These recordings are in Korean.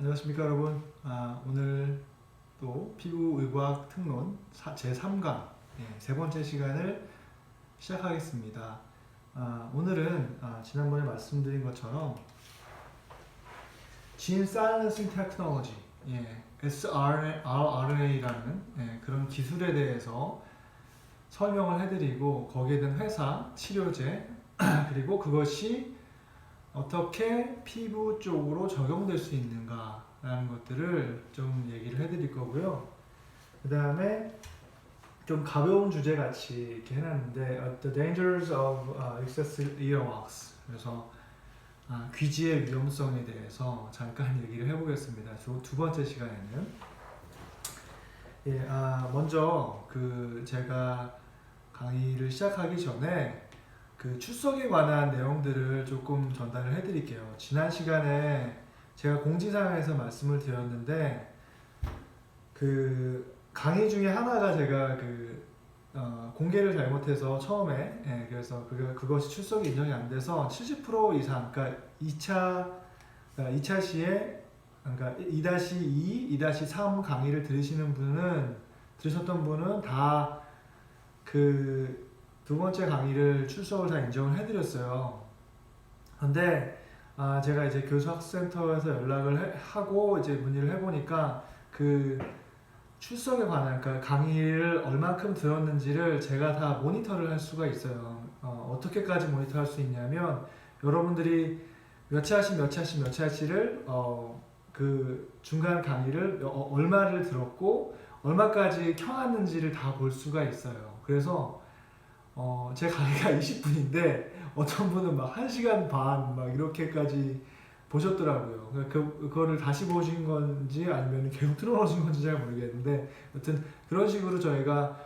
안녕하십니까 여러분. 오늘 또 피부의과학 특론 제3강 세 번째 시간을 시작하겠습니다. 오늘은 지난번에 말씀드린 것처럼 Gene Silencing Technology, sRNA라는 그런 기술에 대해서 설명을 해드리고 거기에 대한 회사, 치료제 그리고 그것이 어떻게 피부 쪽으로 적용될 수 있는가 라는 것들을 좀 얘기를 해드릴 거고요. 그 다음에 좀 가벼운 주제 같이 이렇게 해놨는데 The Dangers of Excessive Earwax, 그래서 귀지의 위험성에 대해서 잠깐 얘기를 해보겠습니다. 두 번째 시간에는 먼저 제가 강의를 시작하기 전에 그 출석에 관한 내용들을 조금 전달을 해드릴게요. 지난 시간에 제가 공지사항에서 말씀을 드렸는데 그 강의 중에 하나가 제가 공개를 잘못해서 처음에 그래서 그것이 출석이 인정이 안 돼서 70% 이상, 그러니까 2차 시에 그러니까 2-2, 2-3 강의를 들으셨던 분은 다 두 번째 강의를 출석을 다 인정을 해드렸어요. 근데 제가 이제 교수학센터에서 연락을 하고 이제 문의를 해보니까 그 출석에 관한 그러니까 강의를 얼만큼 들었는지를 제가 다 모니터를 할 수가 있어요. 어떻게까지 모니터할 수 있냐면 여러분들이 몇 차시를 그 중간 강의를 얼마를 들었고 얼마까지 켜놨는지를 다 볼 수가 있어요. 그래서 제 강의가 20분인데 어떤 분은 막 1시간 반 막 이렇게까지 보셨더라고요. 그거를 다시 보신 건지 아니면 계속 틀어놓으신 건지 잘 모르겠는데 여튼 그런 식으로 저희가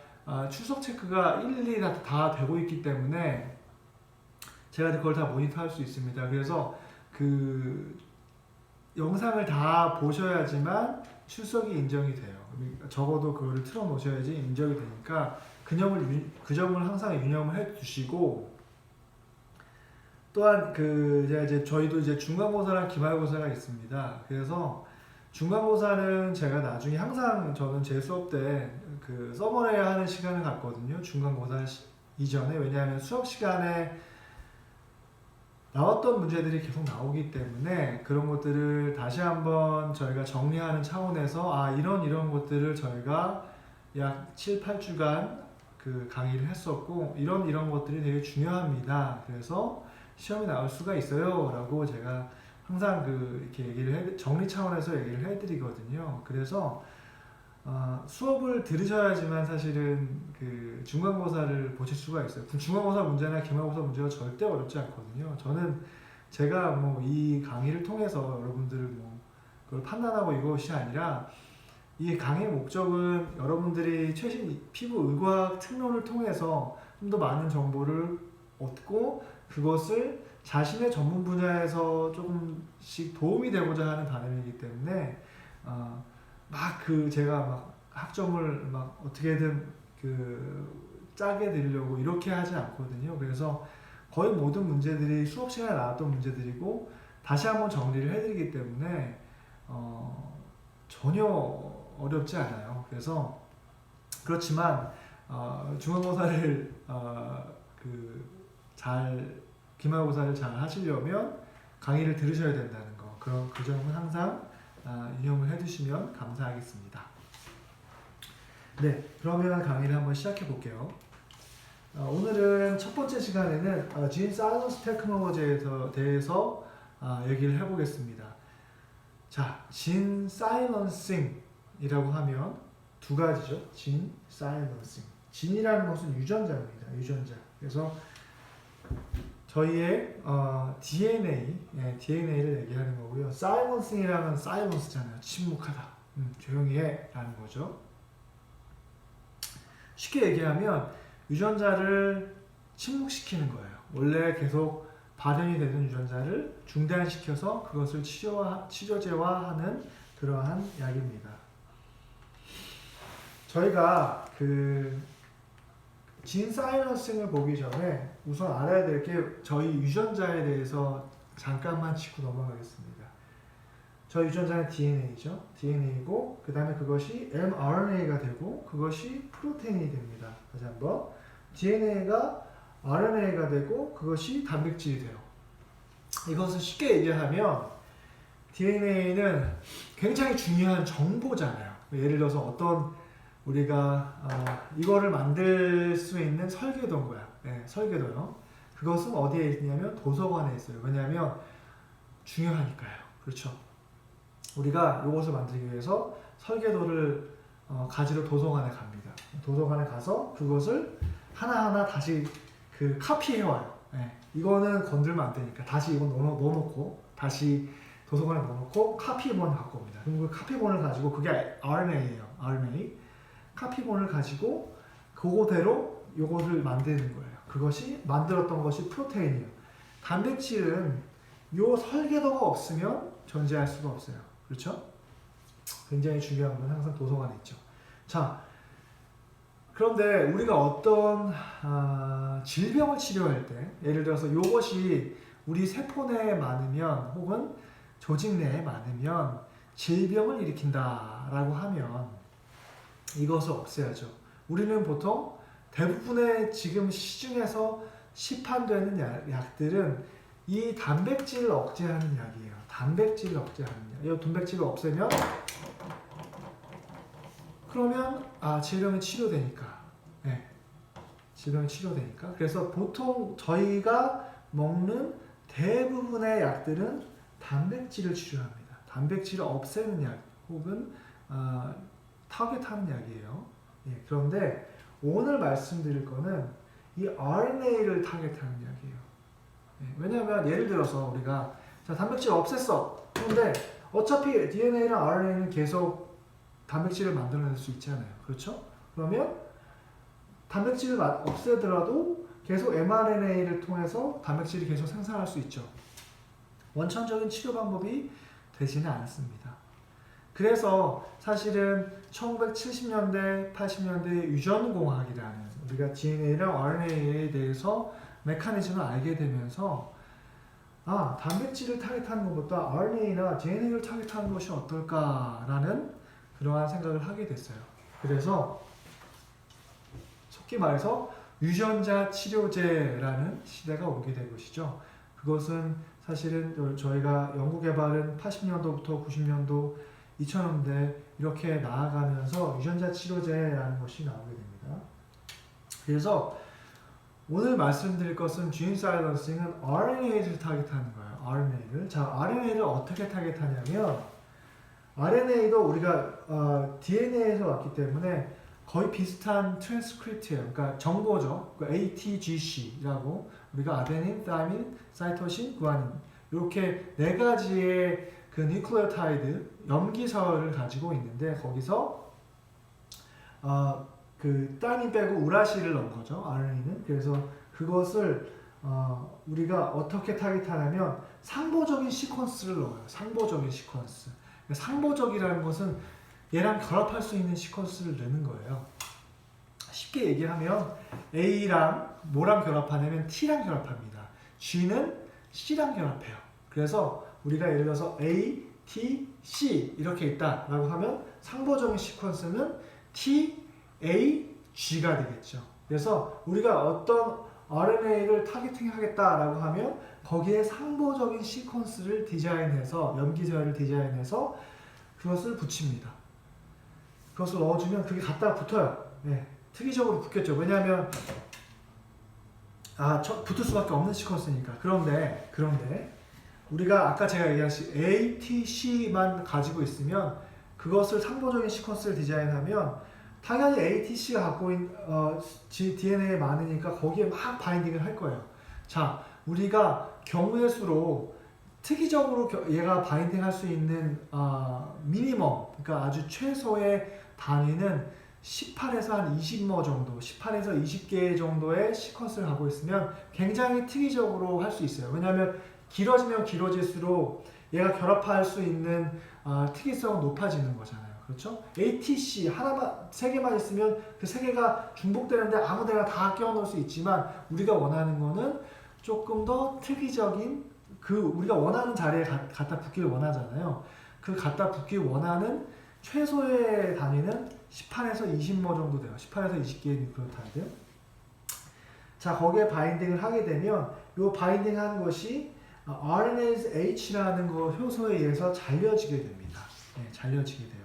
출석 체크가 일일이 다 되고 있기 때문에 제가 그걸 다 모니터할 수 있습니다. 그래서 그 영상을 다 보셔야지만 출석이 인정이 돼요. 적어도 그거를 틀어놓으셔야지 인정이 되니까 그 점을 항상 유념을 해두시고, 또한 저희도 이제 중간고사랑 기말고사가 있습니다. 그래서 중간고사는 제가 나중에 항상 저는 제 수업 때 그 써머리해야 하는 시간을 갖거든요. 중간고사 이전에. 왜냐하면 수업 시간에 나왔던 문제들이 계속 나오기 때문에 그런 것들을 다시 한번 저희가 정리하는 차원에서 이런 것들을 저희가 약 7-8주간 그 강의를 했었고 이런 것들이 되게 중요합니다. 그래서 시험이 나올 수가 있어요 라고 제가 항상 이렇게 정리 차원에서 얘기를 해드리거든요. 그래서 수업을 들으셔야지만 사실은 그 중간고사를 보실 수가 있어요. 중간고사 문제나 기말고사 문제가 절대 어렵지 않거든요. 저는 제가 이 강의를 통해서 여러분들을 그걸 판단하고 이것이 아니라 이 강의의 목적은 여러분들이 최신 피부의과학 특론을 통해서 좀 더 많은 정보를 얻고 그것을 자신의 전문 분야에서 조금씩 도움이 되고자 하는 바람이기 때문에 제가 학점을 어떻게든 짜게 드리려고 이렇게 하지 않거든요. 그래서 거의 모든 문제들이 수업 시간에 나왔던 문제들이고 다시 한번 정리를 해드리기 때문에 전혀 어렵지 않아요. 그래서 그렇지만 중간고사를 기말고사를 잘 하시려면 강의를 들으셔야 된다는 거, 그 점은 항상 유념을 해두시면 감사하겠습니다. 네, 그러면 강의를 한번 시작해 볼게요. 오늘은 첫 번째 시간에는 Gene Silence Technology에 대해서 얘기를 해보겠습니다. 자, Gene Silencing 이라고 하면 두 가지죠. Gene Silencing. Gene이라는 것은 유전자입니다. 유전자. 그래서 저희의 DNA를 얘기하는 거고요. Silencing이라면 silence잖아요. 침묵하다. 조용히 해 라는 거죠. 쉽게 얘기하면 유전자를 침묵시키는 거예요. 원래 계속 발현이 되는 유전자를 중단시켜서 그것을 치료제화하는 그러한 약입니다. 저희가 진 사이런싱을 보기 전에 우선 알아야 될 게 저희 유전자에 대해서 잠깐만 짚고 넘어가겠습니다. 저 유전자는 DNA죠. DNA고 그 다음에 그것이 mRNA가 되고 그것이 프로테인이 됩니다. 다시 한번 DNA가 RNA가 되고 그것이 단백질이 돼요. 이것을 쉽게 얘기하면 DNA는 굉장히 중요한 정보잖아요. 예를 들어서 어떤 우리가 이거를 만들 수 있는 설계도인 거야. 네, 설계도요. 그것은 어디에 있냐면 도서관에 있어요. 왜냐하면 중요하니까요. 그렇죠. 우리가 이것을 만들기 위해서 설계도를 가지러 도서관에 갑니다. 도서관에 가서 그것을 하나하나 다시 그 카피해와요. 네. 이거는 건들면 안 되니까 다시 이건 넣어놓고 다시 도서관에 넣어놓고 카피본을 갖고 옵니다. 그럼 그 카피본을 가지고 그게 RNA예요. RNA. 카피본을 가지고 그거대로 요거를 만드는 거예요. 그것이 만들었던 것이 프로테인이에요. 단백질은 요 설계도가 없으면 존재할 수가 없어요. 그렇죠? 굉장히 중요한 건 항상 도서관에 있죠. 자, 그런데 우리가 어떤 질병을 치료할 때 예를 들어서 이것이 우리 세포 내에 많으면 혹은 조직 내에 많으면 질병을 일으킨다라고 하면 이것을 없애야죠. 우리는 보통 대부분의 지금 시중에서 시판되는 약들은 이 단백질을 억제하는 약이에요. 단백질을 억제하는 약. 이 단백질을 없애면 그러면 질병이 치료되니까. 네. 질병이 치료되니까. 그래서 보통 저희가 먹는 대부분의 약들은 단백질을 치료합니다. 단백질을 없애는 약 혹은 타겟하는 약이에요. 예, 그런데 오늘 말씀드릴 거는 이 RNA를 타겟하는 약이에요. 예, 왜냐하면 예를 들어서 우리가 자, 단백질 없앴어. 그런데 어차피 DNA랑 RNA는 계속 단백질을 만들어낼 수 있잖아요. 그렇죠? 그러면 단백질을 없애더라도 계속 mRNA를 통해서 단백질이 계속 생산할 수 있죠. 원천적인 치료 방법이 되지는 않습니다. 그래서 사실은 1970년대, 80년대 유전공학이라는 우리가 DNA랑 RNA에 대해서 메커니즘을 알게 되면서 단백질을 타겟하는 것보다 RNA나 DNA를 타겟하는 것이 어떨까라는 그러한 생각을 하게 됐어요. 그래서 속히 말해서 유전자 치료제라는 시대가 오게 된 것이죠. 그것은 사실은 저희가 연구개발은 80년도부터 90년도, 2000년대 이렇게 나아가면서 유전자 치료제라는 것이 나오게 됩니다. 그래서 오늘 말씀드릴 것은 gene silencing은 RNA를 타겟하는 거예요. RNA를. 자, RNA를 어떻게 타겟하냐면 RNA도 우리가 DNA에서 왔기 때문에 거의 비슷한 트랜스크립트예요. 그러니까 정보죠. 그러니까 ATGC라고 우리가 아데닌, 타이민, 사이토신, 구아닌 이렇게 네 가지의 그 뉴클레오타이드 염기서를 가지고 있는데 거기서 그 타이민 빼고 우라시를 넣은 거죠. RNA는. 그래서 그것을 우리가 어떻게 타겟하냐면 상보적인 시퀀스를 넣어요. 상보적인 시퀀스. 상보적이라는 것은 얘랑 결합할 수 있는 시퀀스를 넣는 거예요. 쉽게 얘기하면 A랑 뭐랑 결합하냐면 T랑 결합합니다. G는 C랑 결합해요. 그래서 우리가 예를 들어서 A, T, C 이렇게 있다라고 하면 상보적인 시퀀스는 T, A, G가 되겠죠. 그래서 우리가 어떤 RNA를 타겟팅 하겠다라고 하면 거기에 상보적인 시퀀스를 디자인해서 염기서열을 디자인해서 그것을 붙입니다. 그것을 넣어주면 그게 갖다가 붙어요. 네, 특이적으로 붙겠죠. 왜냐하면 붙을 수밖에 없는 시퀀스니까. 그런데 우리가 아까 제가 얘기한 A, T, C만 가지고 있으면 그것을 상보적인 시퀀스를 디자인하면 당연히 A, T, C가 갖고 있는 DNA에 많으니까 거기에 막 바인딩을 할 거예요. 자, 우리가 경우의 수로 특이적으로 얘가 바인딩 할 수 있는 미니멈, 그러니까 아주 최소의 단위는 18에서 한 20모 정도, 18에서 20개 정도의 시퀀스를 갖고 있으면 굉장히 특이적으로 할 수 있어요. 왜냐하면 길어지면 길어질수록 얘가 결합할 수 있는 특이성은 높아지는 거잖아요. 그렇죠? ATC 하나만, 세 개만 있으면 그 세 개가 중복되는데 아무데나 다 끼워넣을 수 있지만 우리가 원하는 거는 조금 더 특이적인 우리가 원하는 자리에 갖다 붙기를 원하잖아요. 그 갖다 붙기 원하는 최소의 단위는 18에서 20모 정도 돼요. 18에서 20개의 뉴클레오타이드. 자, 거기에 바인딩을 하게 되면 이 바인딩 하는 것이 RNase H라는 거 효소에 의해서 잘려지게 됩니다. 네, 잘려지게 돼요.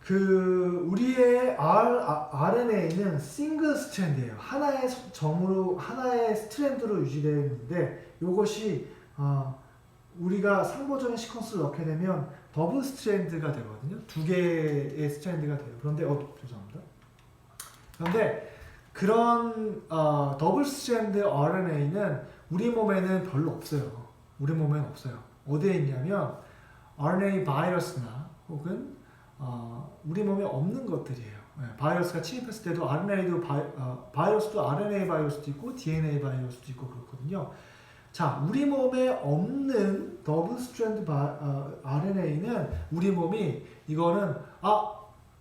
우리의 RNA는 싱글 스트랜드예요. 하나의 점으로, 하나의 스트랜드로 유지되어 있는데 이것이 우리가 상보적인 시퀀스를 넣게 되면 더블 스트랜드가 되거든요. 두 개의 스트랜드가 돼요. 그런데 죄송합니다. 그런데 그런 더블 스트랜드 RNA는 우리 몸에는 별로 없어요. 우리 몸에는 없어요. 어디에 있냐면 RNA 바이러스나 혹은 우리 몸에 없는 것들이에요. 바이러스가 침입했을 때도 바이러스도 RNA 바이러스도 있고 DNA 바이러스도 있고 그렇거든요. 자, 우리 몸에 없는 더블 스트랜드 RNA는 우리 몸이 이거는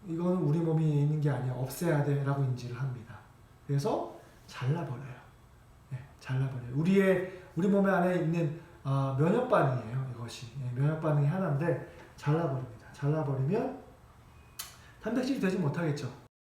우리 몸에 있는 게 아니야. 없애야 돼 라고 인지를 합니다. 그래서 잘라버려요. 네, 잘라버려요. 우리 몸 안에 있는 면역 반응이에요. 이것이 면역 반응이 하나인데 잘라버립니다. 잘라버리면 단백질이 되지 못하겠죠.